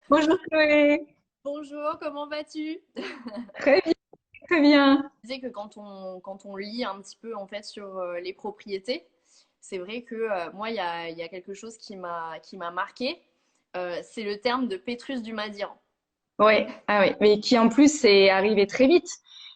Bonjour Chloé, Bonjour, comment vas-tu? très bien, très bien. Je disais que quand on lit un petit peu en fait sur les propriétés, c'est vrai que moi, il y a quelque chose qui m'a marqué. C'est le terme de Pétrus du Madiran. Ouais, ah ouais, mais qui en plus est arrivé très vite,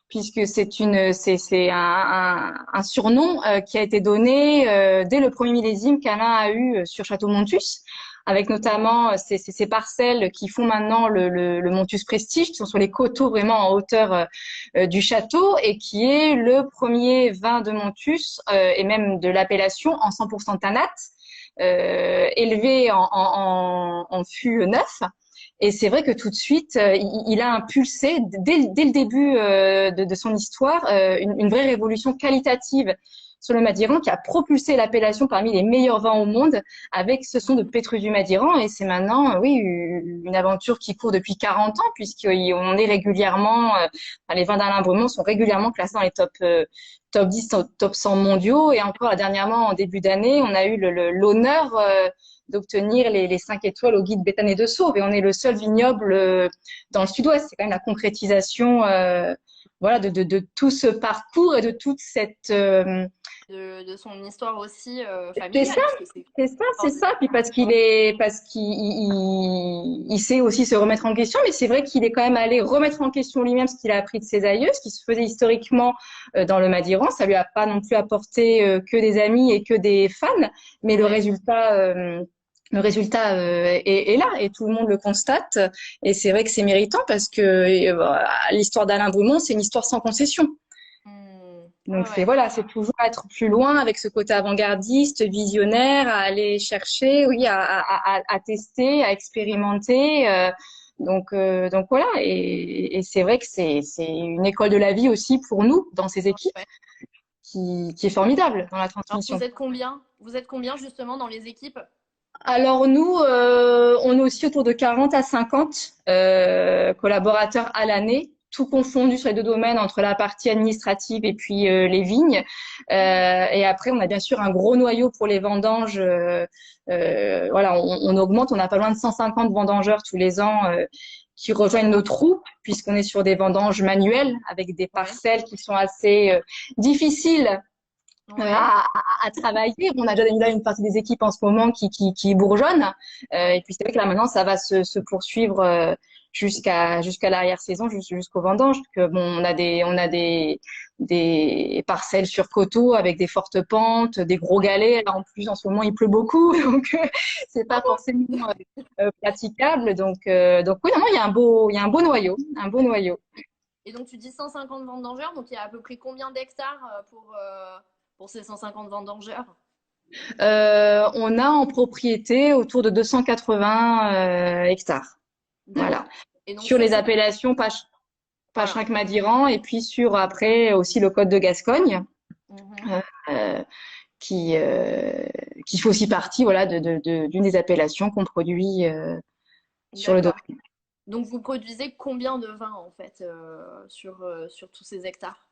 puisque c'est un surnom qui a été donné dès le premier millésime qu'Alain a eu sur Château Montus, avec notamment ces parcelles qui font maintenant le Montus Prestige, qui sont sur les coteaux vraiment en hauteur du château, et qui est le premier vin de Montus et même de l'appellation en 100% Tanat, élevé en fût neuf. Et c'est vrai que tout de suite, il a impulsé, dès le début de son histoire, une vraie révolution qualitative sur le Madiran qui a propulsé l'appellation parmi les meilleurs vins au monde avec ce son de Pétrus du Madiran. Et c'est maintenant, oui, une aventure qui court depuis 40 ans puisqu'on est régulièrement, les vins d'Alain Bremont sont régulièrement classés dans les top 10, top 100 mondiaux. Et encore dernièrement, en début d'année, on a eu l'honneur d'obtenir les 5 étoiles au guide Béthane de Sauve. Et on est le seul vignoble dans le sud-ouest. C'est quand même la concrétisation voilà, de tout ce parcours et de toute cette... De son histoire aussi c'est ça, familiale, parce que c'est c'est ça, c'est fort de ça. Puis parce qu'il sait aussi se remettre en question, mais c'est vrai qu'il est quand même allé remettre en question lui-même ce qu'il a appris de ses aïeux, ce qui se faisait historiquement dans le Madiran. Ça lui a pas non plus apporté que des amis et que des fans, mais ouais. le résultat est là et tout le monde le constate. Et c'est vrai que c'est méritant parce que l'histoire d'Alain Brumont, c'est une histoire sans concession. Donc Ouais, c'est ouais. voilà, c'est toujours être plus loin avec ce côté avant-gardiste, visionnaire, à aller chercher, oui, à tester, à expérimenter. Donc voilà, et c'est vrai que c'est une école de la vie aussi pour nous dans ces équipes Ouais. qui est formidable dans la Alors transmission. vous êtes combien? Vous êtes combien justement dans les équipes? Alors nous, on est aussi autour de 40 à 50 collaborateurs à l'année, tout confondu sur les deux domaines entre la partie administrative et puis les vignes. Et après, on a bien sûr un gros noyau pour les vendanges. Voilà, on augmente, on a pas loin de 150 vendangeurs tous les ans qui rejoignent nos troupes, puisqu'on est sur des vendanges manuelles avec des Ouais. parcelles qui sont assez difficiles Ouais. à travailler. On a déjà là une partie des équipes en ce moment qui bourgeonnent. Et puis c'est vrai que là maintenant, ça va se poursuivre jusqu'à l'arrière-saison, jusqu'au vendange. Que bon, on a des parcelles sur coteaux avec des fortes pentes, des gros galets. Là, en plus, en ce moment, il pleut beaucoup, donc c'est Ah pas bon? forcément praticable. Donc oui, non, il y a un beau noyau, un beau noyau. Et donc tu dis 150 vendangeurs, donc il y a à peu près combien d'hectares pour ces 150 vendangeurs? On a en propriété autour de 280 hectares. Voilà. D'accord. Et donc Sur sur les ces... appellations Voilà. Pacherinck-Madiran et puis sur après aussi le Côte de Gascogne, Mhm. euh, qui, euh, qui fait aussi partie voilà, d'une des appellations qu'on produit sur le D'accord. domaine. Donc vous produisez combien de vin en fait sur tous ces hectares?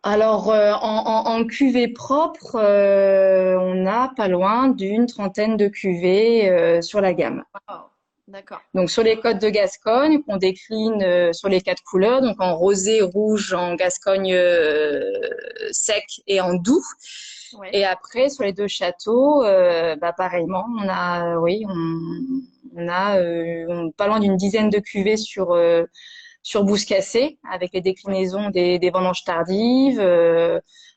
Alors, en cuvée propre, on a pas loin d'une trentaine de cuvées sur la gamme. Wow. D'accord. Donc sur les côtes de Gascogne, qu'on décline sur les quatre couleurs, donc en rosé, rouge, en Gascogne sec et en doux. Ouais. Et après sur les deux châteaux, pareillement, on a, oui, on a pas loin d'une dizaine de cuvées sur Bouscassé, avec les déclinaisons des vendanges tardives.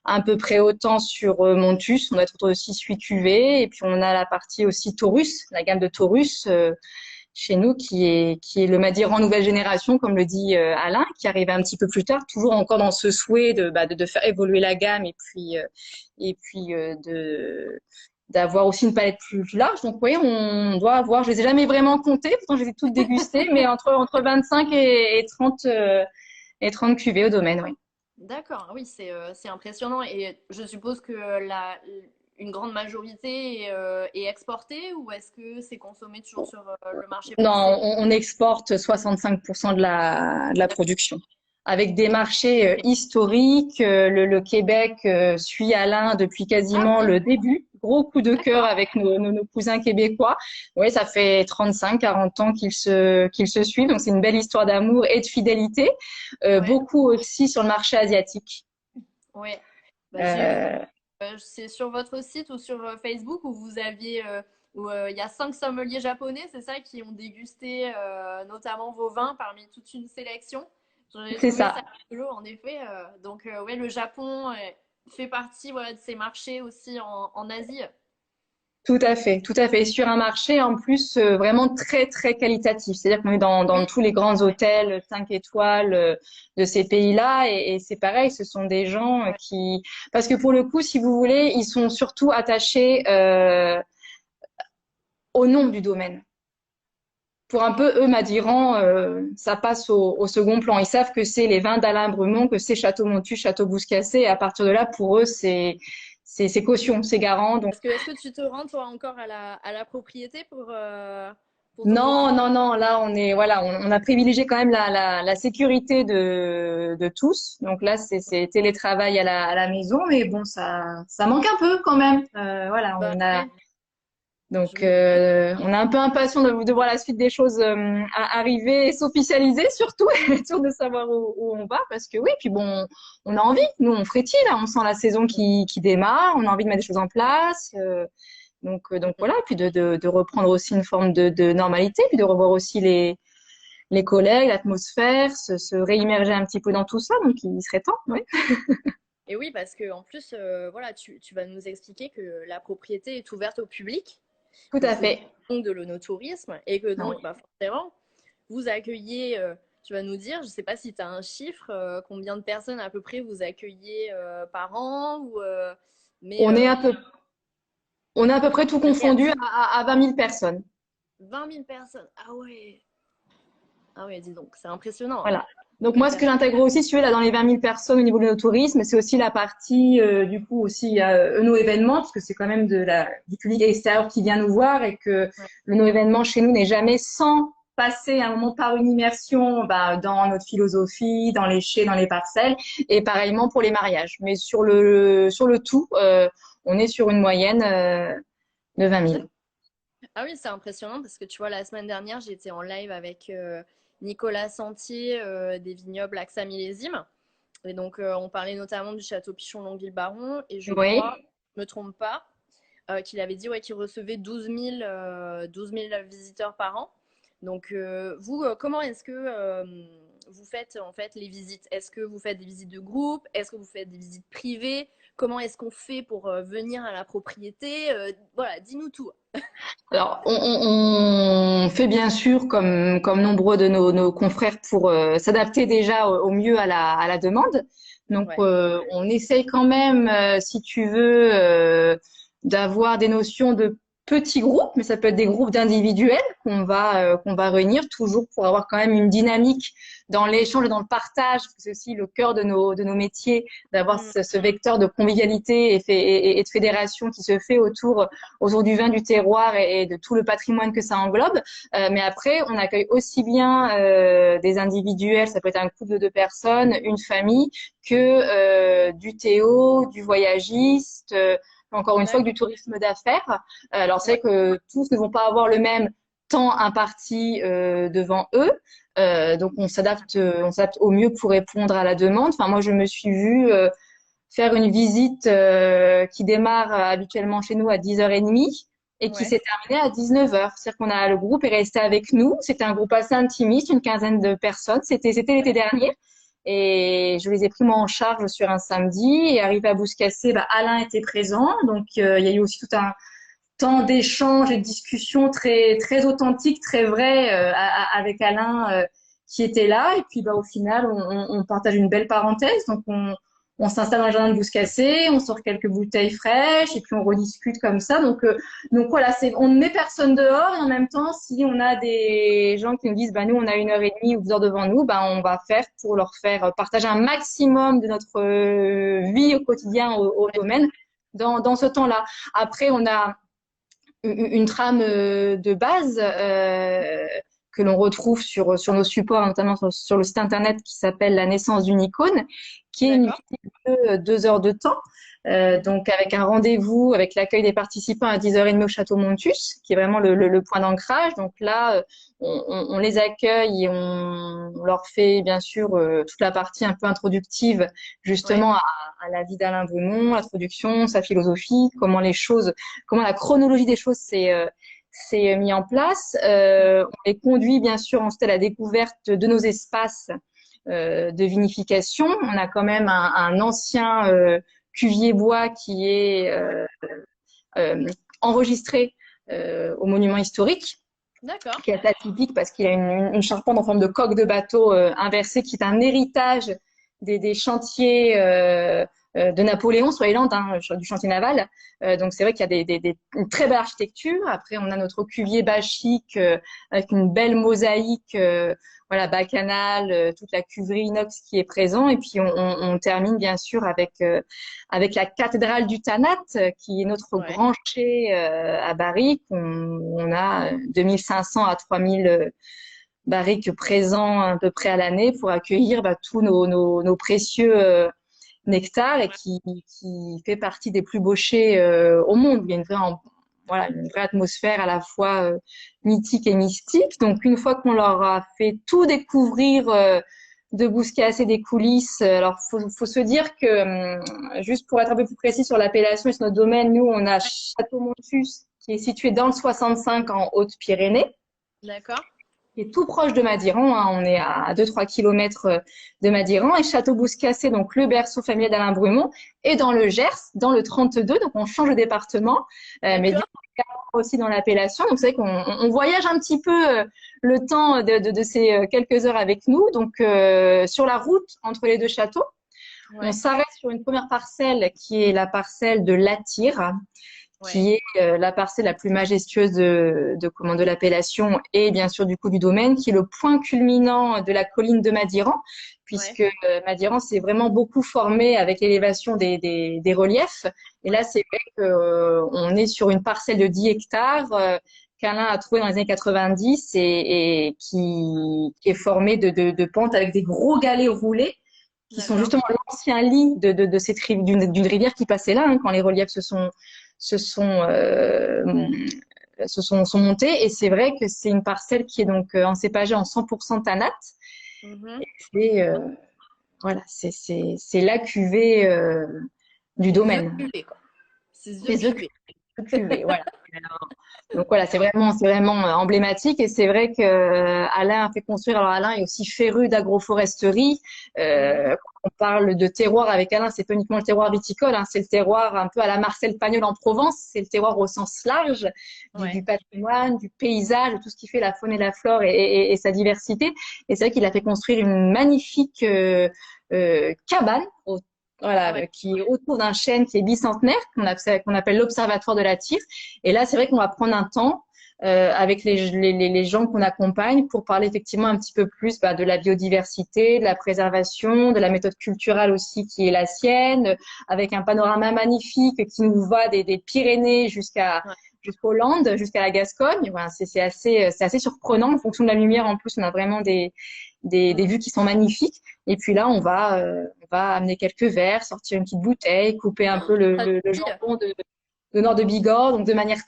À peu près autant sur Montus, on doit être autour de 6-8 cuvées. Et puis on a la partie aussi Taurus, la gamme de Taurus chez nous qui est le Madiran nouvelle génération, comme le dit Alain, qui arrivait un petit peu plus tard, toujours encore dans ce souhait de faire évoluer la gamme et puis d'avoir aussi une palette plus large. Donc oui, on doit avoir, je les ai jamais vraiment comptées, pourtant je les ai toutes dégustées, mais entre 25 et 30 cuvées au domaine, oui. D'accord. Ah oui, c'est impressionnant. Et je suppose que une grande majorité est exportée ou est-ce que c'est consommé toujours sur le marché Non, français? on exporte 65% de la production. Avec des marchés historiques, le Québec suit Alain depuis Ah quasiment oui, le début. gros coup de cœur D'accord. avec nos cousins québécois. Oui, ça fait 35, 40 ans qu'ils se suivent. Donc, c'est une belle histoire d'amour et de fidélité. Ouais, Beaucoup aussi sur le marché asiatique. ouais. Bah, j'ai vu, Euh, c'est sur votre site ou sur Facebook où vous aviez, où il y a 5 sommeliers japonais, c'est ça, qui ont dégusté notamment vos vins parmi toute une sélection. J'ai c'est trouvé ça. ça rigolo, en effet. Donc, ouais, le Japon fait partie, voilà, de ces marchés aussi en Asie. Tout à fait, tout à fait. Et sur un marché en plus vraiment très très qualitatif. C'est-à-dire qu'on est dans Oui, tous les grands ouais, hôtels 5 étoiles de ces pays-là et c'est pareil, ce sont des gens ouais. qui, parce que pour le coup, si vous voulez, ils sont surtout attachés au nom du domaine. Pour un peu, eux, Madiran, ça passe au second plan. Ils savent que c'est les vins d'Alain Brumont, que c'est Château Montu, Château Bouscassé. Et à partir de là, pour eux, c'est caution, c'est garant. Donc Est-ce que tu te rends, toi, encore à la propriété pour te non, renseigner? non, non. Là, on est, voilà, on a privilégié quand même la sécurité de tous. Donc là, c'est télétravail à la maison, mais bon, ça manque un peu quand même. Voilà, Bah ouais, je donc me... on est un peu impatient de voir la suite des choses arriver et s'officialiser, surtout, et sûr de savoir où on va, parce que oui, puis bon, on a envie. Nous, on frétille là, on sent la saison qui démarre, on a envie de mettre des choses en place. Donc voilà, puis de reprendre aussi une forme de normalité, puis de revoir aussi les collègues, l'atmosphère, se réimmerger un petit peu dans tout ça. Donc il serait temps, oui. Et oui, parce que en plus, voilà, tu vas nous expliquer que la propriété est ouverte au public, Tout que à c'est fait. donc de l'onotourisme et que Oui. donc, bah, forcément, vous accueillez, tu vas nous dire, je ne sais pas si tu as un chiffre, combien de personnes à peu près vous accueillez par an, mais On est à peu, on est à peu près tout une confondu réelle. à 20 000 personnes. 20 000 personnes. Ah ouais, dis donc, c'est impressionnant, hein. Voilà. Donc moi, ce que Hyper. j'intègre aussi, si tu veux, là, dans les 20 000 personnes au niveau de nos tourisme, c'est aussi la partie, du coup, aussi, il y a nos événements, parce que c'est quand même du public extérieur qui vient nous voir et que Ouais. le nos événement chez nous n'est jamais sans passer un moment par une immersion bah, dans notre philosophie, dans les chais, dans les parcelles, et pareillement pour les mariages. Mais sur le tout, on est sur une moyenne de 20 000. Ah oui, c'est impressionnant parce que tu vois, la semaine dernière, j'étais en live avec Nicolas Sentier des vignobles AXA Millésime. Et donc, on parlait notamment du château Pichon Longueville-Baron. Et je Oui. crois, je me trompe pas, qu'il avait dit ouais, qu'il recevait 12 000 visiteurs par an. Donc, vous, comment est-ce que vous faites en fait les visites? Est-ce que vous faites des visites de groupe? Est-ce que vous faites des visites privées? Comment est-ce qu'on fait pour venir à la propriété? Voilà, dis-nous tout. Alors, on fait bien sûr, comme nombreux de nos confrères, pour s'adapter déjà au mieux à la demande. Donc, Ouais. on essaye quand même, si tu veux, d'avoir des notions de petits groupes, mais ça peut être des groupes d'individuels qu'on va réunir toujours pour avoir quand même une dynamique dans l'échange et dans le partage, parce que c'est aussi le cœur de nos métiers, d'avoir Mm. ce vecteur de convivialité et de fédération qui se fait autour du vin, du terroir et de tout le patrimoine que ça englobe. Mais après, on accueille aussi bien des individuels, ça peut être un couple de deux personnes, une famille, que du théo, du voyagiste, encore une fois, que du D'accord. tourisme d'affaires. Alors, c'est Ouais. vrai que tous ne vont pas avoir le même temps imparti devant eux. Donc, on s'adapte au mieux pour répondre à la demande. Enfin, moi, je me suis vue faire une visite qui démarre habituellement chez nous à 10h30 et qui Ouais. s'est terminée à 19h. C'est-à-dire le groupe est resté avec nous. C'était un groupe assez intimiste, une quinzaine de personnes. C'était l'été dernier. Et je les ai pris moi en charge sur un samedi. Et arrivé à Bouscassé, bah, Alain était présent. Donc, il y a eu aussi tout un temps d'échange et de discussion très, très authentique, très vrai avec Alain qui était là. Et puis, bah, au final, on partage une belle parenthèse. Donc, on s'installe dans le jardin de Bouscassé, on sort quelques bouteilles fraîches et puis on rediscute comme ça. Donc voilà, on ne met personne dehors et en même temps, si on a des gens qui nous disent, bah, nous, on a 1h30 ou 2 heures devant nous, bah, on va faire pour leur faire partager un maximum de notre vie au quotidien au domaine dans ce temps-là. Après, on a une trame de base que l'on retrouve sur nos supports, notamment sur le site internet qui s'appelle La naissance d'une icône, qui est une D'accord. visite de 2 heures de temps. Donc avec un rendez-vous avec l'accueil des participants à 10h30 au château Montus, qui est vraiment le point d'ancrage. Donc là, on les accueille et on leur fait bien sûr toute la partie un peu introductive Ouais. justement à la vie d'Alain Brumont, l'introduction, sa philosophie, comment la chronologie des choses s'est mis en place. On les conduit bien sûr ensuite à la découverte de nos espaces de vinification. On a quand même un ancien cuvier bois qui est euh, enregistré au monument historique, D'accord. qui est atypique parce qu'il a une charpente en forme de coque de bateau inversée, qui est un héritage des chantiers de Napoléon sur les Landes, hein, du chantier naval. Donc c'est vrai qu'il y a une très belle architecture. Après, on a notre cuvier bachique avec une belle mosaïque, voilà, bacchanale, toute la cuverie inox qui est présent. Et puis on termine bien sûr avec la cathédrale du Tanat, qui est notre Ouais. grand chai à barriques. On a 2500 à 3000 barriques présents à peu près à l'année pour accueillir tous nos précieux nectars, et qui fait partie des plus beaux chais au monde. Il y a voilà, une vraie atmosphère à la fois mythique et mystique. Donc une fois qu'on leur a fait tout découvrir de Bouscasse et des coulisses, alors faut se dire que juste pour être un peu plus précis sur l'appellation et sur notre domaine, nous on a Château Montus qui est situé dans le 65 en Haute-Pyrénées, D'accord. qui est tout proche de Madiran, hein. On est à 2-3 kilomètres de Madiran. Et Château-Bouscassé, donc le berceau familial d'Alain Brumont, est dans le Gers, dans le 32. Donc on change de département, mais D'accord. aussi dans l'appellation. Donc c'est vrai qu'on voyage un petit peu le temps de ces quelques heures avec nous. Donc sur la route entre les deux châteaux, on Ouais. s'arrête sur une première parcelle qui est la parcelle de Latire, Ouais. qui est la parcelle la plus majestueuse de l'appellation et bien sûr du coup du domaine, qui est le point culminant de la colline de Madiran, Ouais. puisque Madiran s'est vraiment beaucoup formé avec l'élévation des reliefs. Et là, Ouais. c'est vrai qu'on est sur une parcelle de 10 hectares qu'Alain a trouvé dans les années 90 et qui est formée de pentes avec des gros galets roulés, qui sont D'accord. justement l'ancien lit d'une rivière qui passait là, hein, quand les reliefs se sont, euh, sont montés. Et c'est vrai que c'est une parcelle qui est donc encépagée en 100% tanat. Mhm. Et voilà, c'est la cuvée du C'est The domaine. Cuvée, quoi. C'est The C'est Cuvée. The cuvée, voilà. Donc voilà, c'est vraiment emblématique. Et c'est vrai que Alain a fait construire. Alors Alain est aussi féru d'agroforesterie. Mhm. Quand on parle de terroir avec Alain, c'est pas uniquement le terroir viticole, hein, c'est le terroir un peu à la Marcel Pagnol en Provence. C'est le terroir au sens large du Ouais. patrimoine, du paysage, de tout ce qui fait la faune et la flore et sa diversité. Et c'est vrai qu'il a fait construire une magnifique cabane voilà, Ouais. qui est autour d'un chêne qui est bicentenaire, qu'on appelle l'Observatoire de la Tire. Et là, c'est vrai qu'on va prendre un temps avec les gens qu'on accompagne pour parler effectivement un petit peu plus de la biodiversité, de la préservation, de la méthode culturelle aussi qui est la sienne, avec un panorama magnifique qui nous va des Pyrénées Ouais. jusqu'aux Landes, jusqu'à la Gascogne. Voilà, c'est assez surprenant. En fonction de la lumière, en plus, on a vraiment des Mhm. vues qui sont magnifiques. Et puis là, on va amener quelques verres, sortir une petite bouteille, couper un peu Ça te le dit? jambon de Nord de Bigorre, donc de manière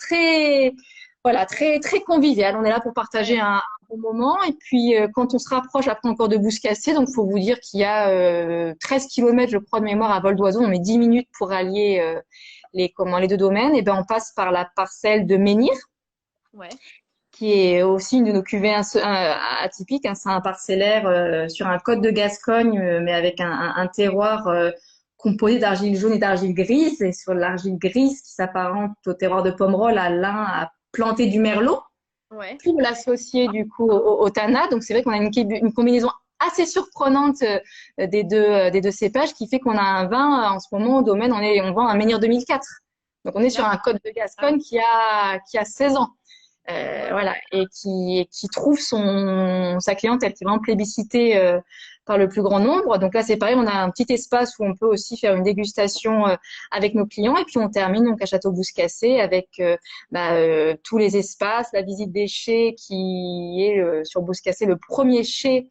voilà, très conviviale. On est là pour partager Ouais. un bon moment. Et puis, quand on se rapproche après encore de Bouscassé, donc faut vous dire qu'il y a 13 kilomètres, je crois, de mémoire à vol d'oiseau. On met 10 minutes pour allier les deux domaines. Et ben, on passe par la parcelle de Menhir, Ouais. qui est aussi une de nos cuvées atypiques, hein. C'est un parcellaire sur un côte de Gascogne, mais avec un terroir composé d'argile jaune et d'argile grise. Et sur l'argile grise, qui s'apparente au terroir de Pomerol, Alain a planté du merlot Ouais. pour l'associer du coup au Tana. Donc c'est vrai qu'on a une combinaison assez surprenante des deux cépages, qui fait qu'on a un vin en ce moment au domaine, on vend un Menhir 2004. Donc on est sur un D'accord. côte de Ah Gascogne oui. qui a 16 ans. Ouais. Voilà, et qui trouve sa clientèle, qui est vraiment plébiscitée par le plus grand nombre. Donc là, c'est pareil, on a un petit espace où on peut aussi faire une dégustation avec nos clients. Et puis, on termine donc à Château-Bouscassé avec tous les espaces, la visite des chais qui est sur Bouscassé le premier chai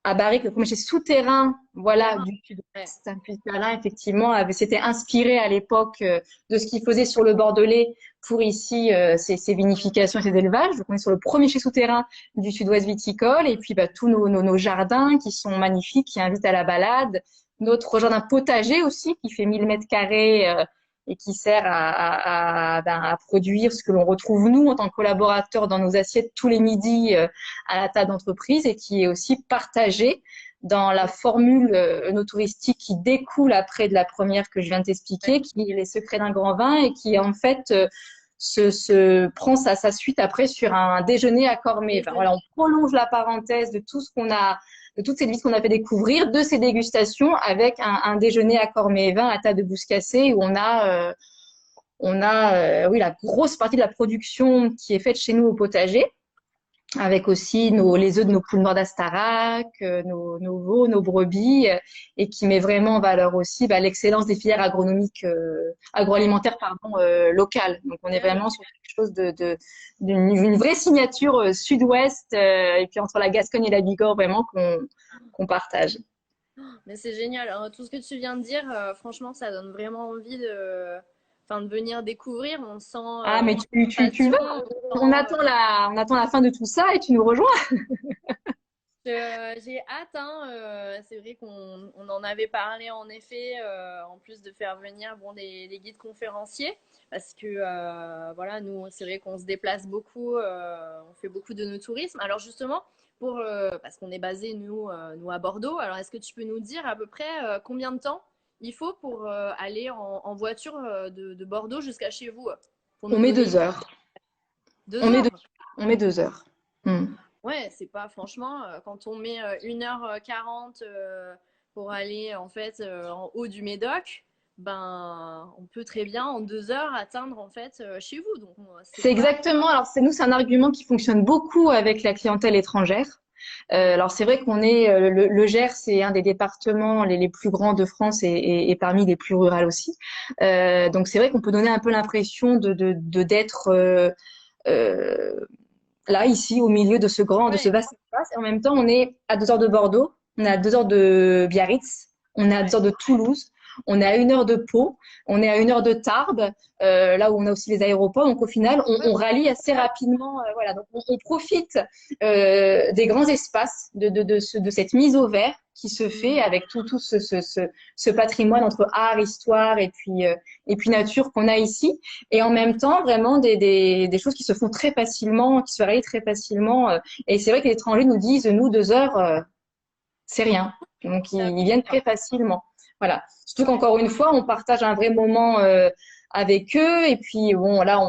à Barrique, le premier chai souterrain, voilà, Souterrain. du Ouais. sud-ouest, puisque Alain, effectivement, s'était inspiré à l'époque de ce qu'il faisait sur le Bordelais pour ici ses vinifications et ses élevages. Donc, on est sur le premier chai souterrain du sud-ouest viticole, et puis tous nos jardins qui sont magnifiques, qui invitent à la balade. Notre jardin potager aussi, qui fait 1000 m² et qui sert à produire ce que l'on retrouve nous en tant que collaborateurs dans nos assiettes tous les midis à la table d'entreprise et qui est aussi partagé dans la formule no touristique qui découle après de la première que je viens de t'expliquer, qui est les secrets d'un grand vin et qui en fait prend sa suite après sur un déjeuner à Cormet. Enfin, voilà, on prolonge la parenthèse de tout ce qu'on a, de toutes ces visites qu'on a fait découvrir, de ces dégustations avec un déjeuner à Cormet et vin à table de Bouscassé où on a oui, la grosse partie de la production qui est faite chez nous au potager avec aussi les œufs de nos poules noires d'Astarac, nos veaux, nos brebis, et qui met vraiment en valeur aussi l'excellence des filières agroalimentaires locales. Donc on est vraiment sur quelque chose d'une vraie signature sud-ouest, et puis entre la Gascogne et la Bigorre, vraiment qu'on partage. Mais c'est génial. Alors, tout ce que tu viens de dire, franchement, ça donne vraiment envie de venir découvrir. Ah, mais On sent la tu passion, veux, on on sent, attend la fin de tout ça et tu nous rejoins. j'ai hâte, hein, c'est vrai qu'on en avait parlé en effet, en plus de faire venir bon, les guides conférenciers, parce que voilà, nous, c'est vrai qu'on se déplace beaucoup, on fait beaucoup de nos tourismes. Alors justement, parce qu'on est basé, nous, à Bordeaux, alors est-ce que tu peux nous dire à peu près combien de temps il faut pour aller en voiture de Bordeaux jusqu'à chez vous, pour On nous met donner 2 heures. deux On met deux, heures? on met 2 heures. Hmm. Ouais, c'est pas franchement, quand on met 1h40 pour aller en fait en haut du Médoc, ben on peut très bien en 2 heures atteindre en fait chez vous. Donc c'est C'est pas. exactement. Alors, c'est un argument qui fonctionne beaucoup avec la clientèle étrangère. Alors, c'est vrai qu'on est le Gers, c'est un des départements les plus grands de France et parmi les plus ruraux aussi. Donc, c'est vrai qu'on peut donner un peu l'impression d'être euh, là, ici, au milieu de ce Ouais, vaste espace. Et en même temps, on est à 2 heures de Bordeaux, on est à 2 heures de Biarritz, on est à 2 heures ouais, de Toulouse, on est à 1 heure de Pau, on est à 1 heure de Tarbes, là où on a aussi les aéroports. Donc, au final, ouais, on rallie assez rapidement. Voilà. Donc, on profite des grands espaces, de cette mise au vert qui se fait mm, avec tout ce patrimoine entre art, histoire et puis nature qu'on a ici. Et en même temps, vraiment des choses qui se font très facilement, qui se varient très facilement. Et c'est vrai que les étrangers nous disent, nous, 2 heures, c'est rien. Donc, ils viennent très facilement. Voilà. Surtout qu'encore une fois, on partage un vrai moment avec eux. Et puis, bon, là,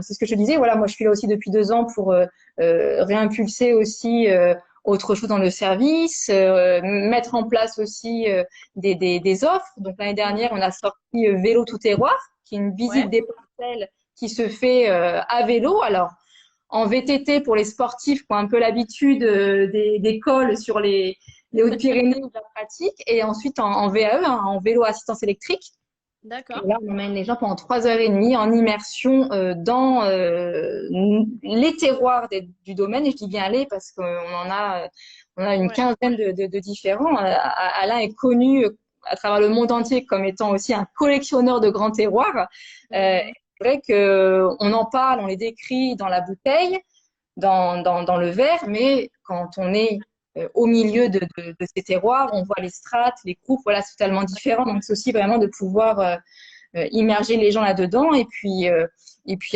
c'est ce que je te disais. Voilà, moi, je suis là aussi depuis 2 ans pour réimpulser aussi autre chose dans le service, mettre en place aussi des offres. Donc, l'année dernière, on a sorti Vélo tout terroir, qui est une visite ouais, des parcelles qui se fait à vélo. Alors, en VTT pour les sportifs qui ont un peu l'habitude des cols sur les Hautes-Pyrénées ou de la pratique, et ensuite en VAE, hein, en vélo assistance électrique. Et d'accord. là, on emmène les gens pendant 3 heures et demie en immersion dans les terroirs du domaine. Et je dis bien les parce on a une Ouais, quinzaine de différents. Alain est connu à travers le monde entier comme étant aussi un collectionneur de grands terroirs. mhm, C'est vrai qu'on en parle, on les décrit dans la bouteille, dans le verre, mais quand on est au milieu de ces terroirs, on voit les strates, les groupes, voilà, c'est totalement différent. Donc, c'est aussi vraiment de pouvoir immerger les gens là-dedans. Et puis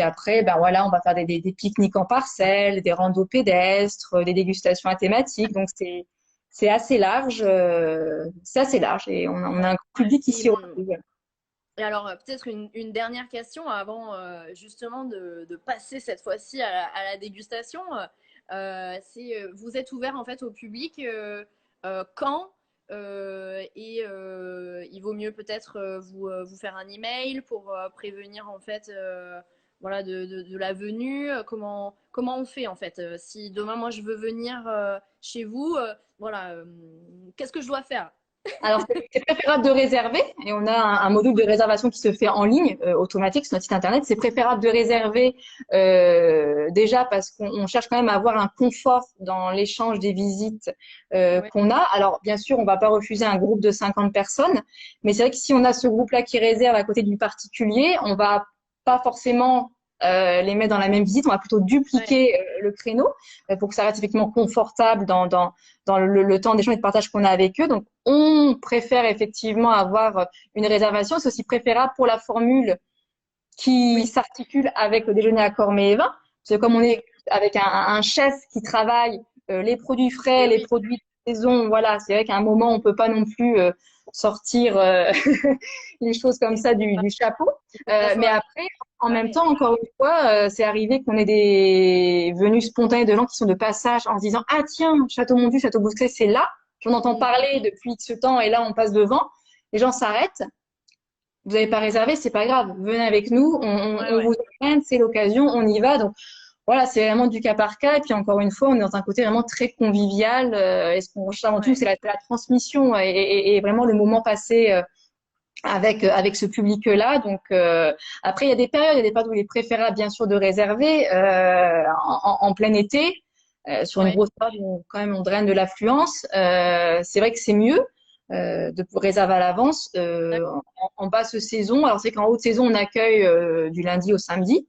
après, ben voilà, on va faire des pique-niques en parcelle, des randos pédestres, des dégustations à thématique. Donc, c'est assez large. C'est assez large et on a un public et, ici retrouve. et alors, peut-être une dernière question avant justement de passer cette fois-ci à la dégustation. Vous êtes ouvert en fait au public quand il vaut mieux peut-être vous faire un email pour prévenir en fait voilà, de la venue? Comment on fait en fait? Si demain moi je veux venir chez vous, voilà, qu'est-ce que je dois faire? Alors, c'est préférable de réserver et on a un module de réservation qui se fait en ligne, automatique sur notre site internet. C'est préférable de réserver déjà parce qu'on cherche quand même à avoir un confort dans l'échange des visites Ouais, qu'on a. Alors, bien sûr, on va pas refuser un groupe de 50 personnes, mais c'est vrai que si on a ce groupe-là qui réserve à côté du particulier, on va pas forcément les mettre dans la même visite, on va plutôt ouais, dupliquer le créneau pour que ça reste effectivement confortable dans le temps d'échange et de partage qu'on a avec eux. Donc, on préfère effectivement avoir une réservation. C'est aussi préférable pour la formule qui oui, s'articule avec le déjeuner à Cormets et vin. Parce que comme on est avec un chef qui travaille les produits frais, et les oui, produits de saison, voilà, c'est vrai qu'à un moment, on peut pas non plus sortir les choses comme il ça faut pas, du chapeau. il faut que ça Mais soit après, en même préparé. temps, encore une fois, c'est arrivé qu'on ait des venues spontanées de gens qui sont de passage en se disant, ah tiens, Château-Montu, Château-Bousquet, c'est là. J'en entends Mm. parler depuis ce temps et là, on passe devant. Les gens s'arrêtent. Vous n'avez pas réservé, c'est pas grave. Venez avec nous, Ouais, on ouais. vous emmène, c'est l'occasion, on y va. Donc voilà, c'est vraiment du cas par cas. Et puis encore une fois, on est dans un côté vraiment très convivial. Et ce qu'on recherche avant tout, Ouais. c'est la transmission et vraiment le moment passé avec ce public-là. Donc après, il y a des périodes, il y a des périodes où il est préférable bien sûr de réserver en plein été. Sur une Ouais, grosse période où quand même on draine de l'affluence, c'est vrai que c'est mieux de réserver à l'avance. d'accord. En basse saison, alors c'est qu'en haute saison on accueille du lundi au samedi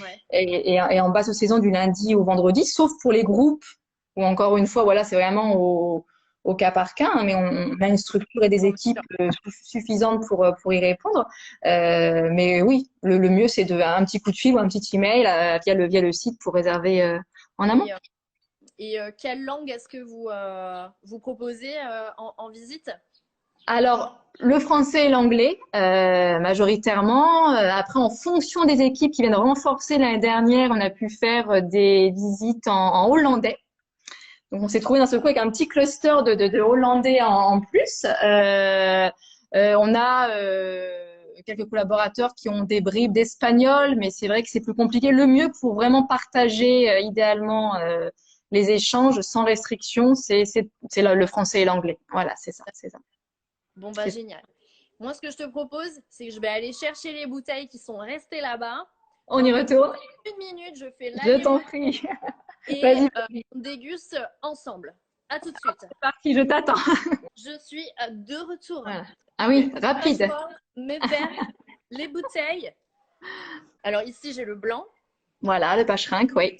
Ouais. et en basse saison du lundi au vendredi, sauf pour les groupes où encore une fois voilà c'est vraiment au cas par cas, hein, mais on a une structure et des Non, bien équipes sûr. suffisantes pour y répondre. Mais oui, le mieux c'est de un petit coup de fil ou un petit email via le site pour réserver en amont. Et quelle langue est-ce que vous proposez en visite? Alors, le français et l'anglais, majoritairement. Après, en fonction des équipes qui viennent renforcer l'année dernière, on a pu faire des visites en hollandais. Donc, on s'est trouvé d'un seul coup avec un petit cluster de hollandais en plus. On a quelques collaborateurs qui ont des bribes d'espagnol, mais c'est vrai que c'est plus compliqué. Le mieux pour vraiment partager idéalement les échanges sans restriction, c'est le français et l'anglais. Voilà, c'est ça, c'est ça. Bon, bah génial. Moi, ce que je te propose, c'est que je vais aller chercher les bouteilles qui sont restées là-bas. On y retourne. Une minute, je fais Je t'en l'aller-retour prie. et Vas-y, on déguste ensemble. À tout de suite. c'est parti, je t'attends. Je suis de retour. Voilà. Ah oui, rapide. Passeport, mes verres, les bouteilles. Alors ici, j'ai le blanc. Voilà, le Pacherin, oui.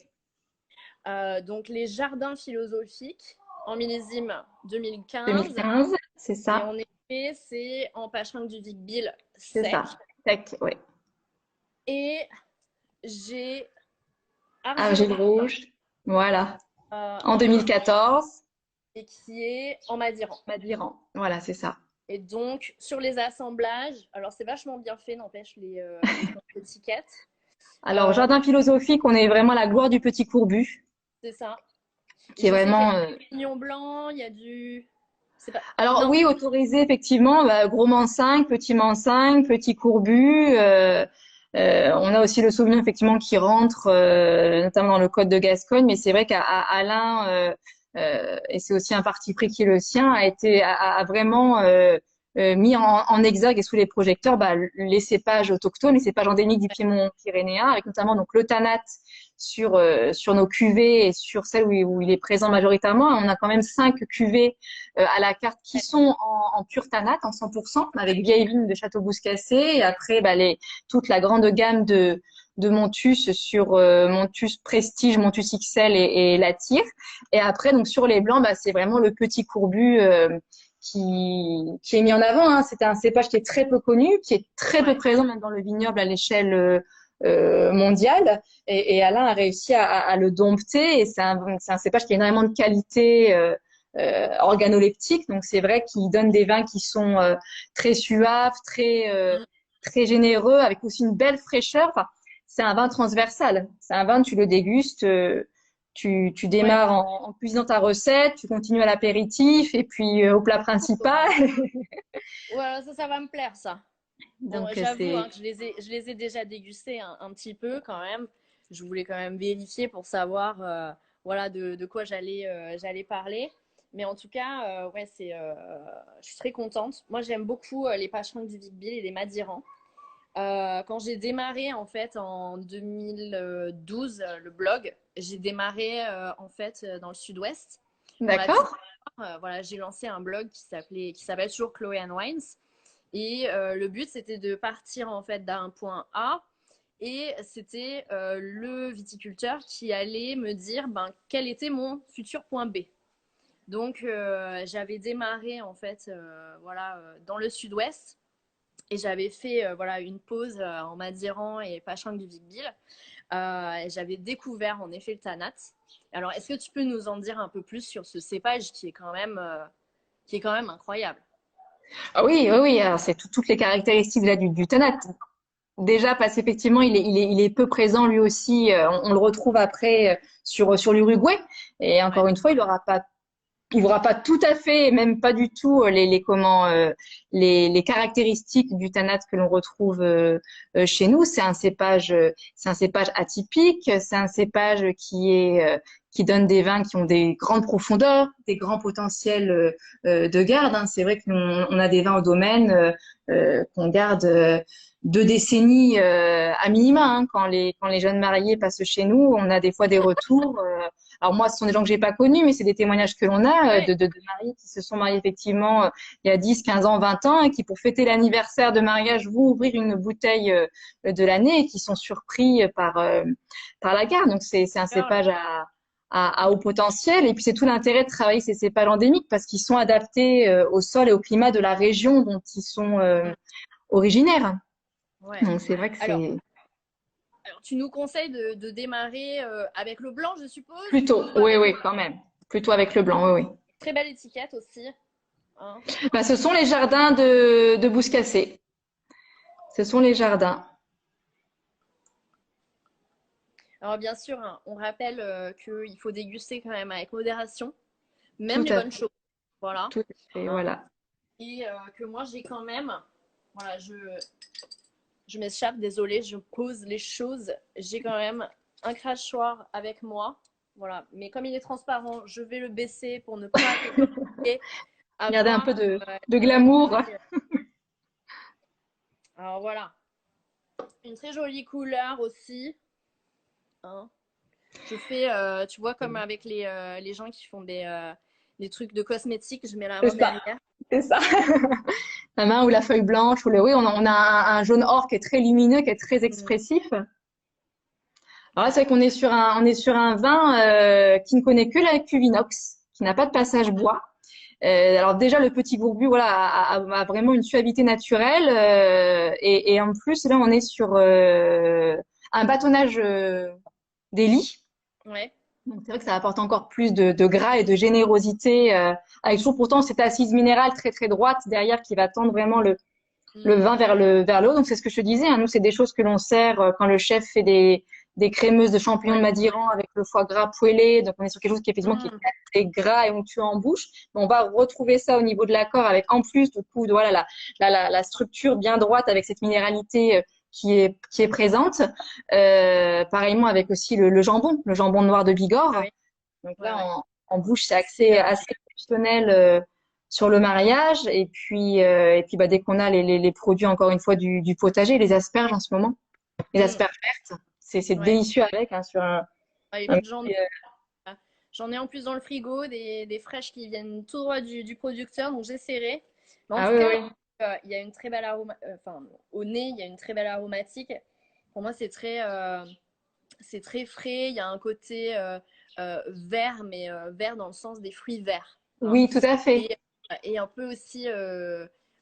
Donc les jardins philosophiques en millésime 2015. 2015, c'est Et ça. en effet, c'est en Pachingue du Vic-Bilh C'est sec. ça. Sec, oui. Et j'ai Argile Argile rouge. Voilà. En en 2014, et qui est en Madiran. Madiran. Voilà, c'est ça. Et donc, sur les assemblages, alors c'est vachement bien fait, n'empêche les étiquettes. Alors, Euh, jardin philosophique, on est vraiment la gloire du petit courbu, c'est ça. Et qui est je sais qu'il y vraiment. a du pignon blanc, il y a du. C'est pas. Alors Non, oui, autorisé effectivement, bah, gros mancingue, petit mancingue, petit courbu. On a aussi le Sauvignon effectivement qui rentre, notamment dans le Code de Gascogne, mais c'est vrai qu'à Alain, et c'est aussi un parti pris qui est le sien, a vraiment mis en exergue et sous les projecteurs bah, les cépages autochtones, les cépages endémiques du Piémont pyrénéen, avec notamment donc le tanat sur nos cuvées et sur celles où il est présent majoritairement. On a quand même 5 cuvées à la carte qui sont en pur tanat, en 100%, avec vieille vigne de Château-Bouscassé. Et après, bah, toute la grande gamme de Montus sur Montus Prestige, Montus XL et la Tire. Et après, donc sur les blancs, bah, c'est vraiment le petit courbu qui est mis en avant. Hein. C'est un cépage qui est très peu connu, qui est très peu ouais. présent même dans le vignoble à l'échelle mondiale. Et Alain a réussi à le dompter. Et c'est un cépage qui a énormément de qualité organoleptique. Donc c'est vrai qu'il donne des vins qui sont très suaves, Mm. très généreux, avec aussi une belle fraîcheur. Enfin, c'est un vin transversal. C'est un vin, tu le dégustes, tu Ouais. démarres en cuisinant ta recette, tu continues à l'apéritif et puis au plat principal. Voilà, ça va me plaire, ça. Bon, Donc, j'avoue c'est… hein, que je les ai déjà dégustés un petit peu quand même. Je voulais quand même vérifier pour savoir voilà, de quoi j'allais parler. Mais en tout cas, ouais, je suis très contente. Moi, j'aime beaucoup les Pachangs du Vic Bill et les Madirans. Quand j'ai démarré en fait en 2012 le blog, j'ai démarré en fait dans le sud-ouest. Dans la petite D'accord. voilà, j'ai lancé un blog qui s'appelle toujours Chloé and Wines. Et le but, c'était de partir en fait d'un point A et c'était le viticulteur qui allait me dire ben, quel était mon futur point B. Donc, j'avais démarré en fait voilà, dans le sud-ouest et j'avais fait voilà, une pause en Madiran et Pachang du Vic-Bilh. Et j'avais découvert en effet le Tanat. Alors, est-ce que tu peux nous en dire un peu plus sur ce cépage qui est quand même incroyable? Ah oui, oui, oui. Alors, c'est toutes les caractéristiques là, du Tanat. Déjà parce qu'effectivement, il est peu présent lui aussi. On le retrouve après sur l'Uruguay. Et Ouais. encore une fois, il aura pas tout à fait, même pas du tout les caractéristiques du Tanat que l'on retrouve chez nous. C'est un cépage atypique. C'est un cépage qui donne des vins qui ont des grandes profondeurs, des grands potentiels de garde. Hein. C'est vrai qu'on a des vins au domaine qu'on garde 2 décennies à minima. Hein. Quand les jeunes mariés passent chez nous, on a des fois des retours. Alors moi, ce sont des gens que j'ai pas connus, mais c'est des témoignages que l'on a Ouais. de mariés qui se sont mariés effectivement il y a 10, 15 ans, 20 ans, et qui pour fêter l'anniversaire de mariage vont ouvrir une bouteille de l'année et qui sont surpris par la garde. Donc c'est un cépage à haut potentiel. Et puis c'est tout l'intérêt de travailler ces cépages endémiques parce qu'ils sont adaptés au sol et au climat de la région dont ils sont originaires. Ouais. Donc c'est vrai que Alors, c'est alors, tu nous conseilles de démarrer avec le blanc, je suppose, plutôt, ou oui, avec le oui, blanc? quand même. Plutôt avec le blanc, oui, oui. Très belle étiquette aussi. Hein. Bah, ce sont les jardins de Bouscassé. Ce sont les jardins. Alors, bien sûr, hein, on rappelle qu'il faut déguster quand même avec modération, même Tout les à bonnes fait. choses. Voilà. Tout à fait, Hein. voilà. Et que moi, j'ai quand même, voilà, je m'échappe, désolée, je pose les choses. J'ai quand même un crachoir avec moi. Voilà. Mais comme il est transparent, je vais le baisser pour ne pas que vous puissiez Regardez un peu avoir de une réalité. glamour. Alors voilà, une très jolie couleur aussi. Hein. Je fais, tu vois, comme avec les gens qui font des trucs de cosmétiques, je mets la C'est main ça, derrière. c'est ça. La main ou la feuille blanche ou le, oui, on a un jaune or qui est très lumineux, qui est très Mm. expressif. Alors là, c'est vrai qu'on est on est sur un vin qui ne connaît que la cuve inox, qui n'a pas de passage bois. Alors déjà le petit bourbu voilà a vraiment une suavité naturelle et en plus là on est sur un bâtonnage des lits. Ouais. Donc c'est vrai que ça apporte encore plus de gras et de générosité avec toujours pourtant cette assise minérale très très droite derrière qui va tendre vraiment le Mm. vin vers le haut. Donc c'est ce que je te disais, hein, nous c'est des choses que l'on sert quand le chef fait des crémeuses de champignons de Ouais. Madiran avec le foie gras poêlé. Donc on est sur quelque chose qui effectivement qui est Mm. très gras et onctueux en bouche. Mais on va retrouver ça au niveau de l'accord avec en plus du coup de, voilà la structure bien droite avec cette minéralité qui est présente. Pareillement avec aussi le jambon noir de Ah Bigorre. oui. Donc Ouais, là ouais. en bouche c'est Super. assez exceptionnel. Sur le mariage et puis bah dès qu'on a les produits encore une fois du potager, les asperges en ce moment, les Mm. asperges vertes, c'est Ouais. délicieux avec hein, sur Ah, un écoute, petit, j'en ai en plus dans le frigo, des fraîches qui viennent tout droit du producteur, donc j'essaierai. Mais en ah tout oui cas, oui il y a une très belle enfin, au nez, il y a une très belle aromatique. Pour moi, c'est très frais. Il y a un côté vert, mais vert dans le sens des fruits verts. Hein. oui tout à fait. Et un peu aussi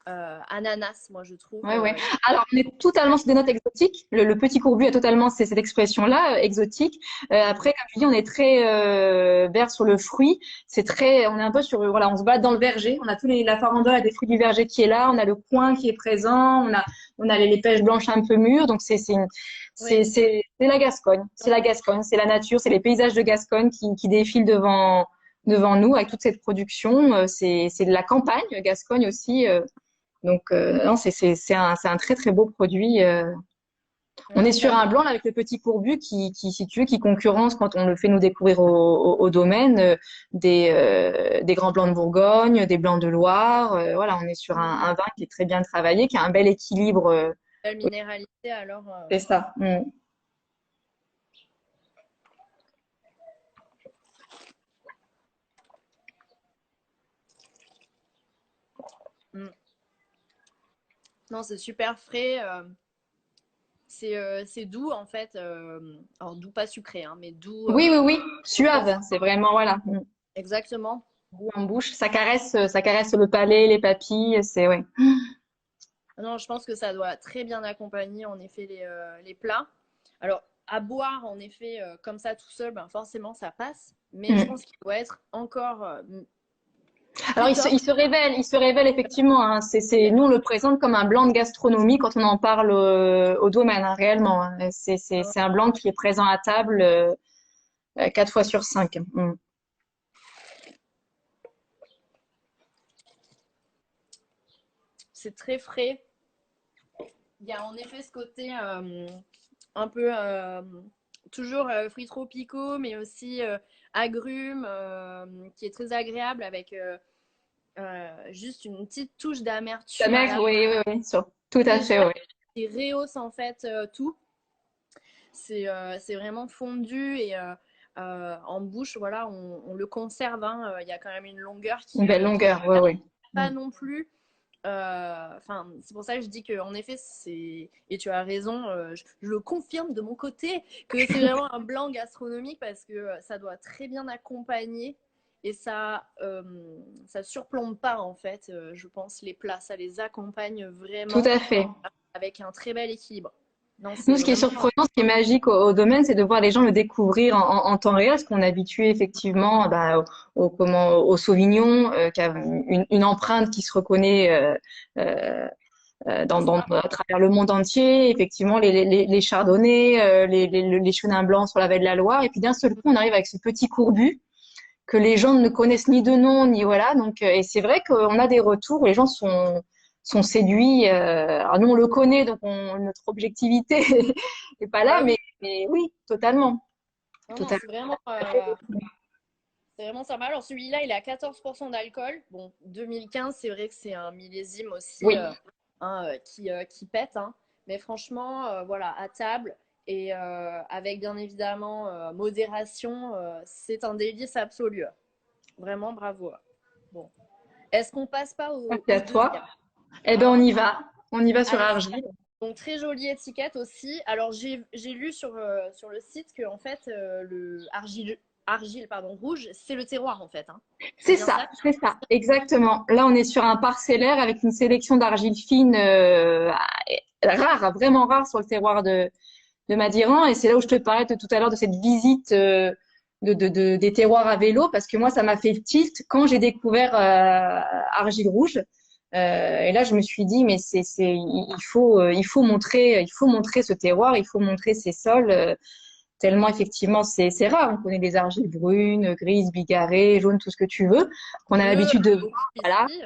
ananas, moi, je trouve. Ouais, ouais. Alors, on est totalement sur des notes exotiques. Le petit courbu a totalement cette expression-là, exotique. Après, comme je dis, on est très vert sur le fruit. On est un peu sur, voilà, on se balade dans le verger. On a la farandole a des fruits du verger qui est là. On a le coin qui est présent. On a les pêches blanches un peu mûres. Donc, Oui, c'est la Gascogne. C'est la Gascogne. C'est la nature. C'est les paysages de Gascogne qui défilent devant nous avec toute cette production. C'est de la campagne, Gascogne aussi. Donc, non, c'est un très, très beau produit. On est sur un blanc là, avec le petit courbus si tu veux, qui concurrence quand on le fait nous découvrir au domaine des grands blancs de Bourgogne, des blancs de Loire. Voilà, on est sur un vin qui est très bien travaillé, qui a un bel équilibre. Belle minéralité alors. C'est ça. Mm. Mm. Non, c'est super frais. C'est doux en fait. Alors doux, pas sucré, hein, mais doux. Oui, oui, oui. Suave. C'est vraiment, voilà. Mm. Exactement. Goût en bouche. Ça caresse le palais, les papilles. C'est, ouais. Non, je pense que ça doit très bien accompagner en effet les plats. Alors, à boire, en effet, comme ça tout seul, ben, forcément ça passe. Mais je Mm. pense qu'il doit être encore Alors, très top. il se révèle effectivement. Hein. Nous, on le présente comme un blanc de gastronomie quand on en parle au domaine, hein, réellement. Hein. C'est un blanc qui est présent à table 4 fois sur 5. Mm. C'est très frais. Il y a en effet ce côté un peu toujours fruits tropicaux, mais aussi agrumes, qui est très agréable avec juste une petite touche Ta d'amertume à mère, la oui, oui, oui, tout à fait, légère oui. qui rehausse en fait tout. C'est vraiment fondu et en bouche, voilà, on le conserve. Hein. Il y a quand même une longueur Une belle qui longueur, oui, oui. pas Mm. non plus. Enfin, c'est pour ça que je dis que en effet, et tu as raison, je le confirme de mon côté que c'est vraiment un blanc gastronomique parce que ça doit très bien accompagner et ça surplombe pas en fait, je pense les plats, ça les accompagne Tout vraiment à fait. avec un très bel équilibre. Non, Nous, c'est ce qui est vraiment. surprenant, ce qui est magique au domaine, c'est de voir les gens le découvrir en temps réel, parce qu'on est habitué effectivement bah, au Sauvignon, qui a une empreinte qui se reconnaît à travers le monde entier. Effectivement, les chardonnays, les chenins blancs sur la vallée de la Loire. Et puis d'un seul coup, on arrive avec ce petit courbu que les gens ne connaissent ni de nom, ni voilà. Donc, et c'est vrai qu'on a des retours où les gens sont séduits. Alors nous, on le connaît, donc notre objectivité n'est pas là, Bah oui, mais oui, totalement. non, non, Totalement. c'est vraiment sympa. Alors celui-là, il est à 14% d'alcool. Bon, 2015, c'est vrai que c'est un millésime aussi Oui, hein, qui pète. Hein. Mais franchement, voilà, à table et avec bien évidemment modération, c'est un délice absolu. Vraiment, bravo. Bon, est-ce qu'on passe pas merci au à toi. deuxième? Eh ben, on Hein. y va. On y va sur Allez, Argile. donc très jolie étiquette aussi. Alors j'ai lu sur le site que en fait le argile pardon, rouge, c'est le terroir en fait. Hein. C'est bien ça? C'est ça, exactement. Là, on est sur un parcellaire avec une sélection d'argile fine rare, vraiment rare sur le terroir de Madiran. Et c'est là où je te parlais tout à l'heure de cette visite des terroirs à vélo, parce que moi, ça m'a fait tilt quand j'ai découvert Argile Rouge. Et là, je me suis dit, mais il faut montrer ce terroir, il faut montrer ces sols. Tellement effectivement c'est rare. On connaît des argiles brunes, grises, bigarrées, jaunes, tout ce que tu veux, qu'on a Bleu, l'habitude de voir. beaucoup Voilà. ici.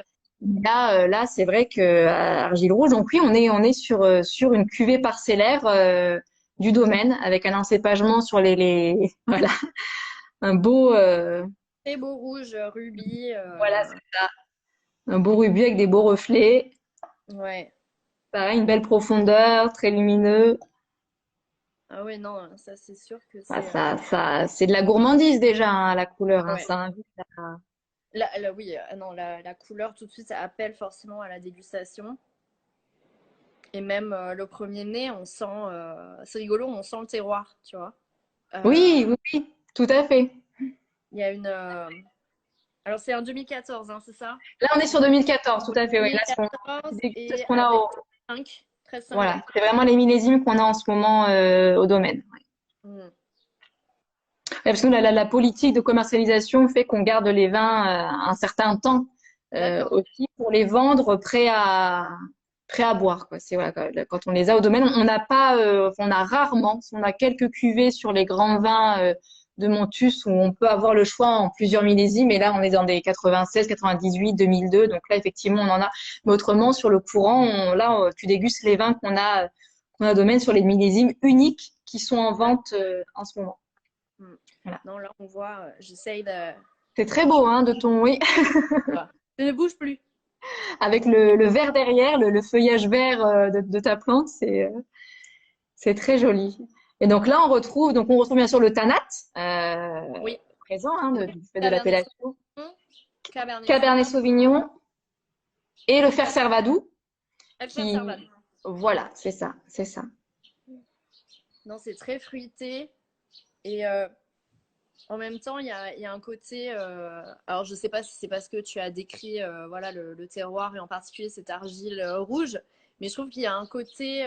Là, c'est vrai que argile rouge. Donc oui, on est sur une cuvée parcellaire du domaine avec un encépagement sur voilà, un beau Très beau rouge, rubis. voilà, un beau rubis avec des beaux reflets. Ouais. Pareil, une belle profondeur, très lumineux. Ah ouais, non, ça c'est sûr que Ah, c'est. c'est de la gourmandise déjà, hein, la couleur. Hein, Ouais. ça invite à... Oui, non, la couleur tout de suite, ça appelle forcément à la dégustation. Et même le premier nez, on sent. C'est rigolo, on sent le terroir, tu vois. Euh, Oui, oui, oui, tout à fait. Il y a une. Alors c'est en 2014, hein, c'est ça? Là, on est sur 2014, tout à fait. Oui. Là, 2014 c'est ce et qu'on a avec 13,5 voilà, d'alcool. c'est vraiment les millésimes qu'on a en ce moment au domaine. Mm. Parce que nous, la politique de commercialisation fait qu'on garde les vins un certain temps D'accord. aussi pour les vendre prêts à boire. Quoi. C'est voilà, quand on les a au domaine, on n'a pas, on a rarement, on a quelques cuvées sur les grands vins de Montus où on peut avoir le choix en plusieurs millésimes. Et là, on est dans des 96, 98, 2002. Donc là, effectivement, on en a. Mais autrement, sur le courant, tu dégustes les vins qu'on a domaine sur les millésimes uniques qui sont en vente en ce moment. Voilà. Non, là, on voit, j'essaye de. C'est très beau, hein, de ton, oui, Je ne bouge plus. avec le vert derrière, le feuillage vert de ta plante, c'est très joli. Et donc là, on retrouve bien sûr le tanat, Oui. présent, hein, du fait de Cabernet l'appellation. Cabernet Cabernet Sauvignon et le fer Servadou, qui, Sauvignon. voilà, c'est ça, c'est ça. Non, c'est très fruité. Et en même temps, il y a un côté. Alors, je ne sais pas si c'est parce que tu as décrit voilà, le terroir et en particulier cette argile rouge, mais je trouve qu'il y a un côté.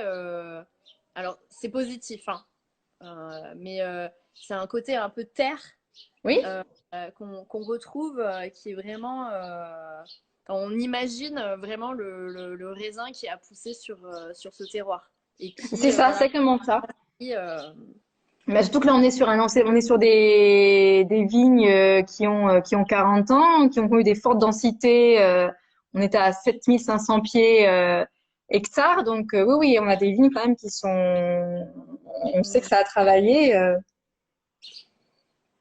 Alors, c'est positif, hein, mais c'est un côté un peu terre Oui, qu'on retrouve qui est vraiment. On imagine vraiment le raisin qui a poussé sur ce terroir. Et c'est qui, ça, voilà, c'est comment ça. qui, Mais surtout que là, on est sur des vignes qui ont 40 ans, qui ont eu des fortes densités. On était à 7500 pieds hectares. Donc, oui, oui, on a des vignes quand même qui sont. On sait que ça a travaillé,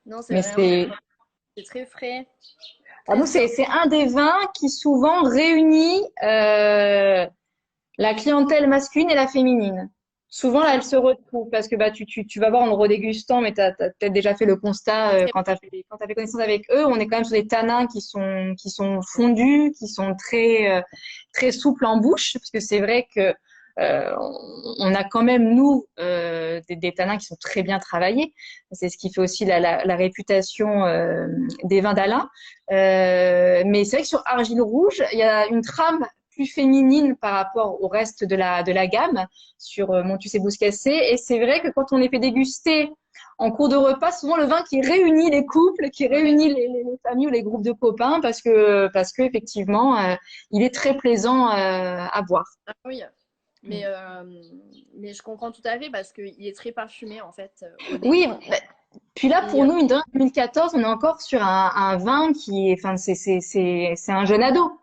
non, c'est mais vraiment c'est. c'est très frais, Alors très nous, c'est sobre. c'est un des vins qui souvent réunit la clientèle masculine et la féminine. Souvent, là, elles se retrouvent parce que bah, tu vas voir en le redégustant, mais tu as peut-être déjà fait le constat quand tu as fait connaissance avec eux. On est quand même sur des tanins qui sont fondus, qui sont très souples en bouche, parce que c'est vrai que on a quand même, nous, des tanins qui sont très bien travaillés. C'est ce qui fait aussi la réputation des vins d'Alain. Mais c'est vrai que sur Argile Rouge, il y a une trame plus féminine par rapport au reste de la gamme sur Montus et Bouscassé. Et c'est vrai que quand on les fait déguster en cours de repas, souvent le vin qui réunit les couples, qui Ouais. réunit les familles ou les groupes de copains, parce que effectivement, il est très plaisant à boire. Ah oui, mais, euh, mais je comprends tout à fait parce qu'il est très parfumé en fait au nez. Oui, puis là, Et pour nous, mine de rien, 2014, on est encore sur un vin qui est, enfin, c'est un jeune ado.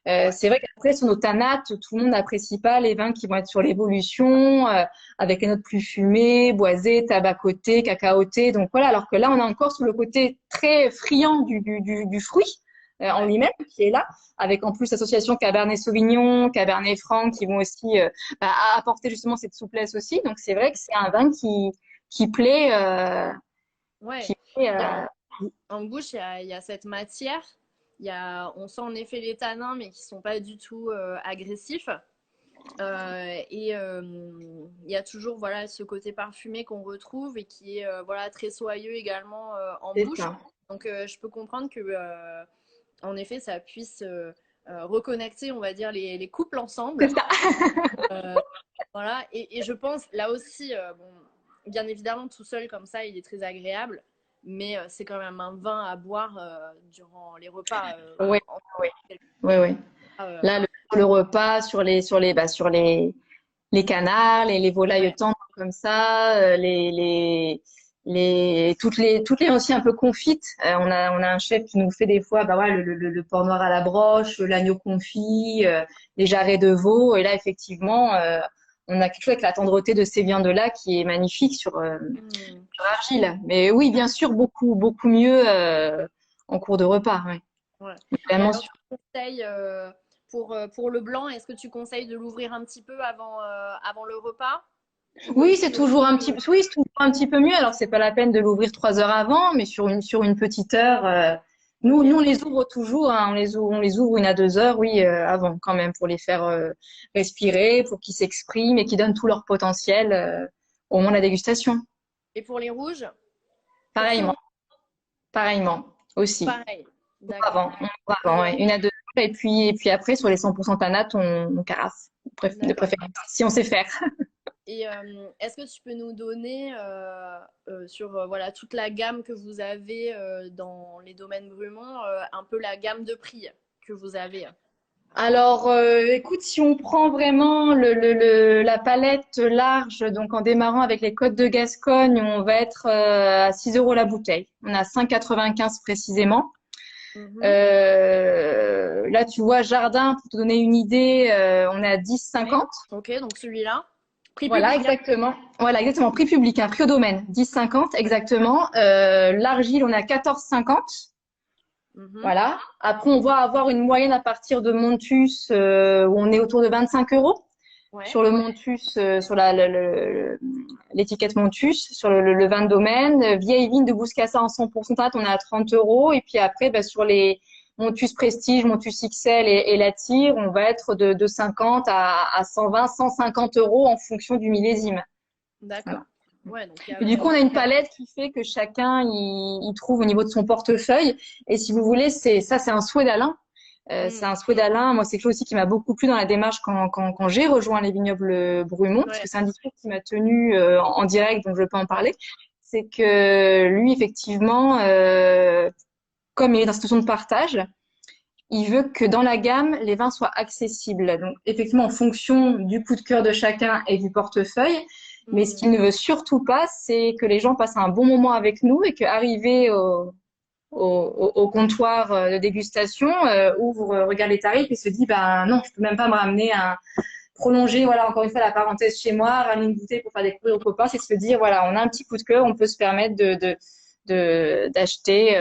ouais, C'est vrai qu'après, sur nos tanates, tout le monde n'apprécie pas les vins qui vont être sur l'évolution, avec les notes plus fumées, boisées, tabacoté, cacaoté. Donc voilà, alors que là, on est encore sur le côté très friand du fruit en ouais. lui-même, qui est là, avec en plus l'association Cabernet Sauvignon, Cabernet Franc, qui vont aussi apporter justement cette souplesse aussi. Donc c'est vrai que c'est un vin qui plaît, Ouais. qui plaît, Et en bouche, il y a cette matière. On sent en effet les tanins, mais qui sont pas du tout agressifs. Et il y a toujours voilà, ce côté parfumé qu'on retrouve et qui est voilà, très soyeux également en c'est bouche. ça. Donc je peux comprendre que en effet ça puisse reconnecter, on va dire, les couples C'est ensemble. ça. Voilà. Et je pense là aussi, bon, bien évidemment tout seul comme ça, il est très agréable, mais c'est quand même un vin à boire durant les repas. Oui, oui, oui, oui. Euh, Là, le repas sur les canards, les volailles ouais, tendres comme ça, toutes les aussi un peu confites. On a un chef qui nous fait des fois, bah ouais, le porc noir à la broche, l'agneau confit, les jarrets de veau. Et là, effectivement, on a quelque chose avec la tendreté de ces viandes-là qui est magnifique hmm, sur argile. Mais oui, bien sûr, beaucoup, beaucoup mieux en cours de repas. Ouais. ouais. Et Vraiment alors, tu conseilles pour le blanc, est-ce que tu conseilles de l'ouvrir un petit peu avant le repas? Ou Oui, est-ce c'est que toujours un petit, oui, c'est toujours un petit peu mieux. Alors, c'est pas la peine de l'ouvrir 3 heures avant, mais sur une petite heure. Nous, ok, nous, on les ouvre toujours, hein, on les ouvre 1 à 2 heures, oui, avant quand même, pour les faire respirer, pour qu'ils s'expriment et qu'ils donnent tout leur potentiel au moment de la dégustation. et pour les rouges, pour tout le Pareillement, monde, pareillement aussi. pareil, d'accord. On ouvre avant, Et ouais, 1 à 2 heures, et puis après, sur les 100% tanat, on carafe, de d'accord. préférence, si on sait faire. Et est-ce que tu peux nous donner sur voilà toute la gamme que vous avez dans les domaines Brumont, un peu la gamme de prix que vous avez? Alors, écoute, si on prend vraiment la palette large, donc en démarrant avec les côtes de Gascogne, on va être à 6 euros la bouteille. On a 5,95 précisément. Mhm. Là, tu vois, Jardin, pour te donner une idée, on est à Oui. 10,50. Ok, donc celui-là. Prix Voilà, public, hein. exactement. Voilà, exactement. Prix public, un prix au domaine, 10,50 exactement. L'Argile, on est à 14,50. Mhm. Voilà. Après, on va avoir une moyenne à partir de Montus, où on est autour de 25 euros Ouais. sur le Montus, sur l'étiquette Montus, sur le vin de domaine. Vieille vigne de Bouscassa en 100% teinte, on est à 30 euros. Et puis après, bah, sur les Montus Prestige, Montus XL et la Tire, on va être de 50 à 120, 150 euros en fonction du millésime. D'accord. Voilà. Ouais, donc Et du coup, on a il une y a- palette qui fait que chacun il trouve au niveau de son portefeuille. Et si vous voulez, c'est un souhait d'Alain. C'est Hmm. un souhait d'Alain. Moi, c'est quelque chose aussi qui m'a beaucoup plu dans la démarche quand j'ai rejoint les vignobles Brumont, parce que Ouais. c'est un discours qui m'a tenu en direct, donc je peux en parler. C'est que lui, effectivement, comme il est dans cette situation de partage, il veut que dans la gamme, les vins soient accessibles. Donc, effectivement, en fonction du coup de cœur de chacun et du portefeuille. Mais ce Hmm. qu'il ne veut surtout pas, c'est que les gens passent un bon moment avec nous et qu'arrivé au comptoir de dégustation, ouvre, regarde les tarifs et se dit, ben non, je peux même pas me ramener prolonger, voilà, encore une fois, la parenthèse chez moi, ramener une bouteille pour faire découvrir aux copains, c'est se dire, voilà, on a un petit coup de cœur, on peut se permettre d'acheter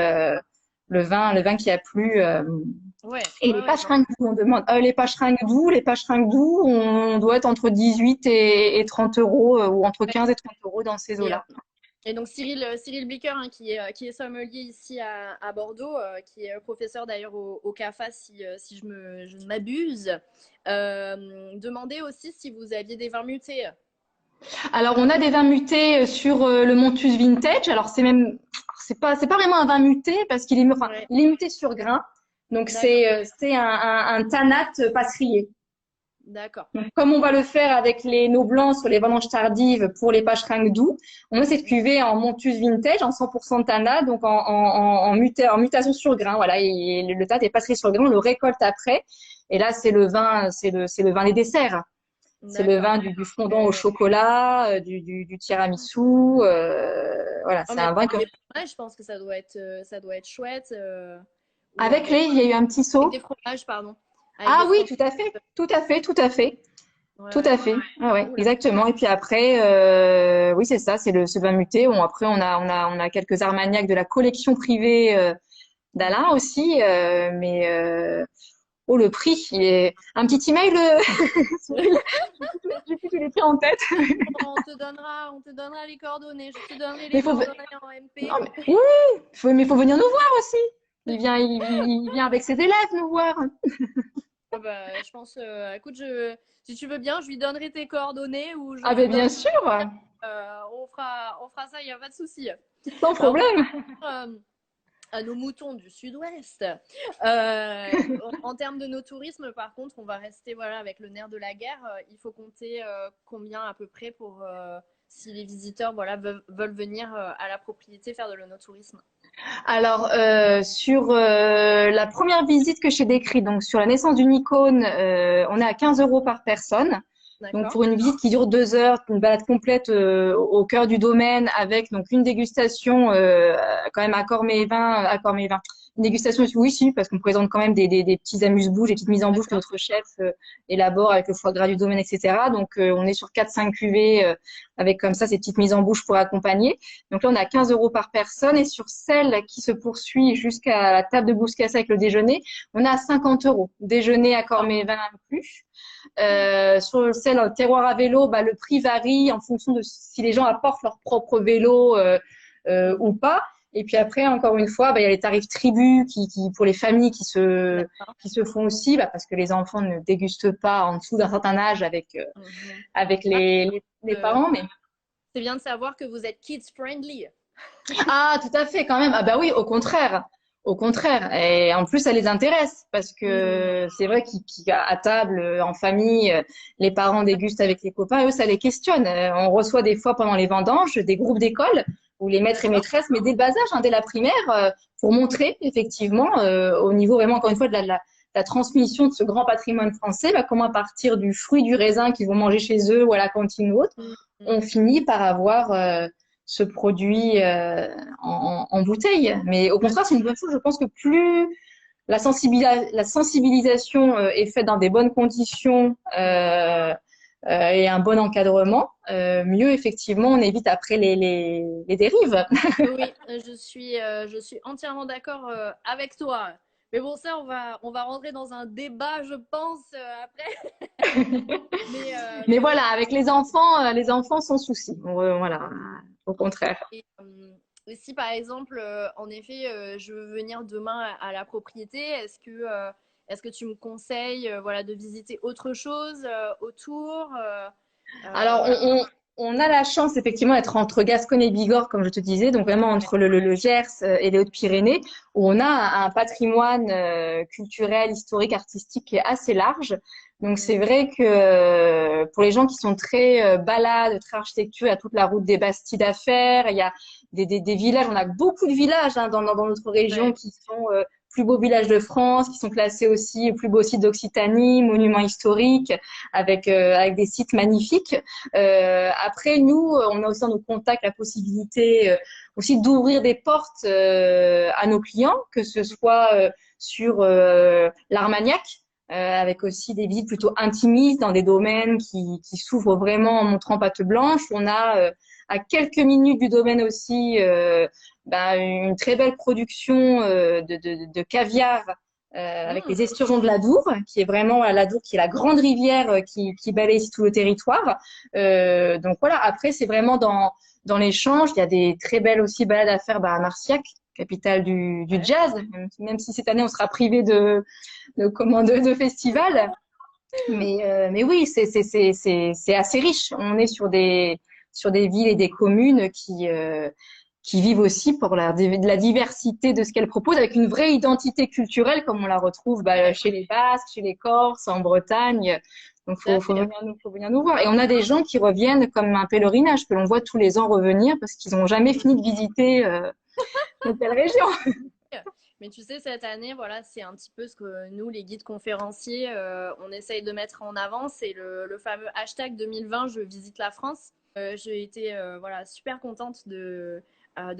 le vin qui a plu. Ouais, Et ouais, les ouais, pages non. doux, on demande. Les pages doux, on doit être entre 18 et 30 euros, ou entre Ouais. 15 et 30 euros dans ces Et, eaux-là. et donc Cyril Blicker, hein, qui est sommelier ici à Bordeaux, qui est professeur d'ailleurs au CAFA si je ne m'abuse, demandait aussi si vous aviez des vins mutés. Alors, on a des vins mutés sur le Montus Vintage. Alors, c'est pas vraiment un vin muté parce enfin, Ouais, il est muté sur grain. Donc, d'accord, c'est un tanat passerillet. d'accord. Donc, comme on va le faire avec nos blancs sur les vendanges tardives pour les pâches doux, on a cette cuvée en Montus Vintage, en 100% de tanat, donc en mutation sur grain. Voilà, et le tanat est passerillet sur grain, on le récolte après. Et là, c'est le vin des desserts. C'est le D'accord. vin du fondant au chocolat, du tiramisu. Voilà, Oh, c'est mais un vin que… je pense que ça doit être chouette. Ou Avec il y a eu un petit avec des saut. fromages, pardon. Avec Ah des oui, fromages. tout à fait, tout à fait, tout à fait, Ouais, tout ouais. à fait. Ah ouais, Ouh là. exactement. Et puis après, oui, c'est ça, ce vin muté. Bon, après, on a quelques armagnacs de la collection privée d'Alain Mhm. aussi, mais oh, le prix, il est… Un petit email, Cyril, j'ai plus tous les prix en tête. On te donnera les coordonnées. Je te donnerai Mais les il faut, coordonnées en non, MP. mais, oui, mais faut venir nous voir aussi. Il vient avec ses élèves nous voir. Ah bah, je pense, écoute, si tu veux bien, je lui donnerai tes coordonnées ou je Ah lui ben donnerai. bien sûr, On fera ça, il n'y a pas de souci. sans Alors, pour problème. à nos moutons du sud-ouest. En termes de nos tourismes, par contre, on va rester voilà, avec le nerf de la guerre. Il faut compter combien à peu près pour si les visiteurs voilà, veulent venir à la propriété faire de l'onotourisme. Alors sur la première visite que j'ai décrite, donc sur la naissance d'une icône, on est à 15 euros par personne. Donc D'accord. pour une visite qui dure 2 heures, une balade complète au cœur du domaine avec donc une dégustation quand même à Cormévin. Une dégustation, oui, si, parce qu'on présente quand même des petits amuse-bouches, des petites mises en bouche que D'accord. notre chef élabore avec le foie gras du domaine, etc. Donc on est sur 4-5 cuvées avec comme ça ces petites mises en bouche pour accompagner. Donc là, on a 15 euros par personne et sur celle qui se poursuit jusqu'à la table de Bouscassa avec le déjeuner, on a 50 euros. Déjeuner à Ah, Cormévin inclus. Sur celle terroir à vélo, bah, le prix varie en fonction de si les gens apportent leur propre vélo ou pas. Et puis après, encore une fois, bah, il y a les tarifs tribus pour les familles d'accord. qui se font aussi, bah, parce que les enfants ne dégustent pas en dessous d'un certain âge Mhm. avec Ah, les euh, parents. Mais c'est bien de savoir que vous êtes kids friendly. ah, tout à fait, quand même. Ah bah oui, au contraire. Au contraire. Et en plus, ça les intéresse parce Mhm. que c'est vrai qu'à table, en famille, les parents dégustent avec les copains et eux, ça les questionne. On reçoit des fois pendant les vendanges des groupes d'école où les maîtres et D'accord. maîtresses, mais dès le bas âge, hein, dès la primaire, pour montrer effectivement au niveau vraiment, encore une fois, la transmission de ce grand patrimoine français, bah, comment à partir du fruit du raisin qu'ils vont manger chez eux ou à la cantine ou autre, on finit par avoir ce produit en bouteille. Mais au contraire, c'est une bonne chose. Je pense que plus la sensibilisation est faite dans des bonnes conditions et un bon encadrement, mieux effectivement on évite après les dérives. Oui, je suis entièrement d'accord avec toi. Mais bon, ça, on va rentrer dans un débat, je pense, après. Mais Mais oui. voilà, avec les enfants sans souci. Voilà, au contraire. Et si par exemple, en effet, je veux venir demain à la propriété, est-ce que tu me conseilles, voilà, de visiter autre chose autour Alors, voilà. on a la chance effectivement d'être entre Gascogne et Bigorre, comme je te disais, donc vraiment entre le Gers et les Hautes-Pyrénées, où on a un patrimoine culturel, historique, artistique qui est assez large. Donc c'est vrai que pour les gens qui sont très balades, très architecture, il y a toute la route des Bastides à faire, il y a des villages, on a beaucoup de villages hein, dans notre région Ouais. qui sont plus beaux villages de France, qui sont classés aussi plus beaux sites d'Occitanie, monuments historiques, avec des sites magnifiques. Après, nous, on a aussi dans nos contacts la possibilité aussi d'ouvrir des portes à nos clients, que ce soit sur l'Armagnac, avec aussi des visites plutôt intimistes dans des domaines qui s'ouvrent vraiment en montrant patte blanche. On a à quelques minutes du domaine aussi une très belle production de caviar avec les esturgeons de l'Adour, qui est vraiment l'Adour, qui est la grande rivière qui balaye ici tout le territoire. Donc voilà, après, c'est vraiment dans l'échange. Il y a des très belles aussi balades à faire à Marciac, capitale du Ouais. jazz, même si cette année, on sera privé de festival. Mais oui, c'est assez riche. On est sur des villes et des communes qui vivent aussi pour de la diversité de ce qu'elles proposent, avec une vraie identité culturelle, comme on la retrouve chez les Basques, chez les Corses, en Bretagne. Donc, Tout à fait. faut venir nous voir. Et on a des gens qui reviennent comme un pèlerinage, que l'on voit tous les ans revenir parce qu'ils n'ont jamais fini de visiter une telle région. Mais tu sais, cette année, voilà, c'est un petit peu ce que nous, les guides conférenciers, on essaye de mettre en avant. C'est le fameux hashtag 2020, je visite la France. J'ai été voilà, super contente de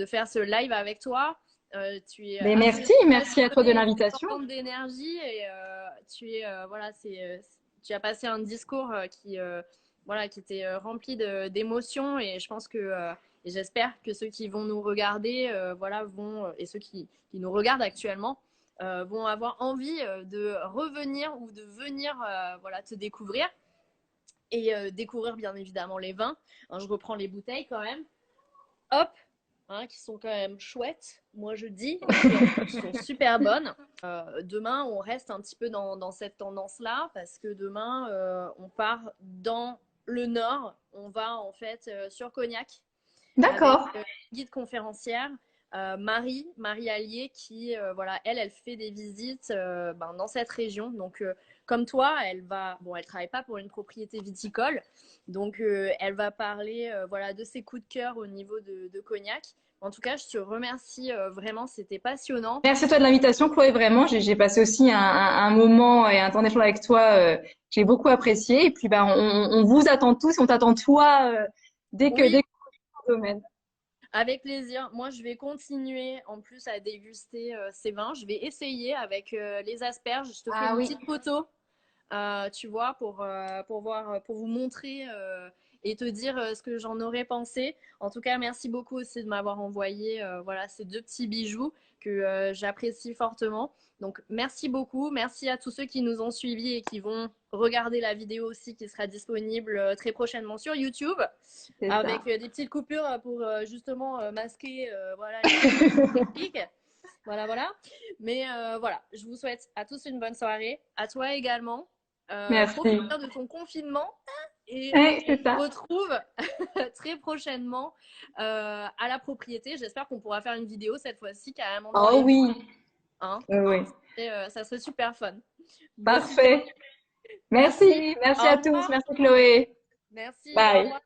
faire ce live avec toi. Tu es Mais merci à toi de passionnée, l'invitation. débordante d'énergie et voilà, tu as passé un discours voilà, qui était rempli d'émotions et je pense que et j'espère que ceux qui vont nous regarder, voilà, et ceux qui nous regardent actuellement, vont avoir envie de revenir ou de venir voilà, te découvrir et découvrir bien évidemment les vins. Hein, je reprends les bouteilles quand même. Hop, hein, qui sont quand même chouettes, moi je dis, et qui en plus sont super bonnes. Demain, on reste un petit peu dans cette tendance-là, parce que demain, on part dans le nord, on va en fait sur Cognac, avec D'accord. guide conférencière. Marie Allier, qui, voilà, elle fait des visites dans cette région. Donc, comme toi, elle travaille pas pour une propriété viticole, donc elle va parler, voilà, de ses coups de cœur au niveau de Cognac. En tout cas, je te remercie vraiment, c'était passionnant. Merci à toi de l'invitation, Chloé. Vraiment, j'ai passé aussi un moment et un temps d'échange avec toi que j'ai beaucoup apprécié. Et puis, on vous attend tous, on t'attend toi dès Oui, que le domaine. avec plaisir. Moi, je vais continuer en plus à déguster ces vins. Je vais essayer avec les asperges. Je te ferai Ah une oui. petite photo, tu vois, pour voir, pour vous montrer et te dire ce que j'en aurais pensé. En tout cas, merci beaucoup aussi de m'avoir envoyé voilà, ces deux petits bijoux que j'apprécie fortement. Donc, merci beaucoup. Merci à tous ceux qui nous ont suivis et qui vont regarder la vidéo aussi qui sera disponible très prochainement sur YouTube C'est avec ça. des petites coupures pour justement masquer voilà, les techniques. Voilà, voilà. Mais voilà, je vous souhaite à tous une bonne soirée. À toi également. Profite Merci. bien de ton confinement et Ouais, on c'est se ça. retrouve très prochainement à la propriété. J'espère qu'on pourra faire une vidéo cette fois-ci carrément dans Oh les oui. bureaux. Hein. Oui. Et, ça serait super fun. Bon, super. Parfait. Merci. Merci. Merci Au à tous. revoir. Merci, Chloé. Merci. Au Bye. revoir.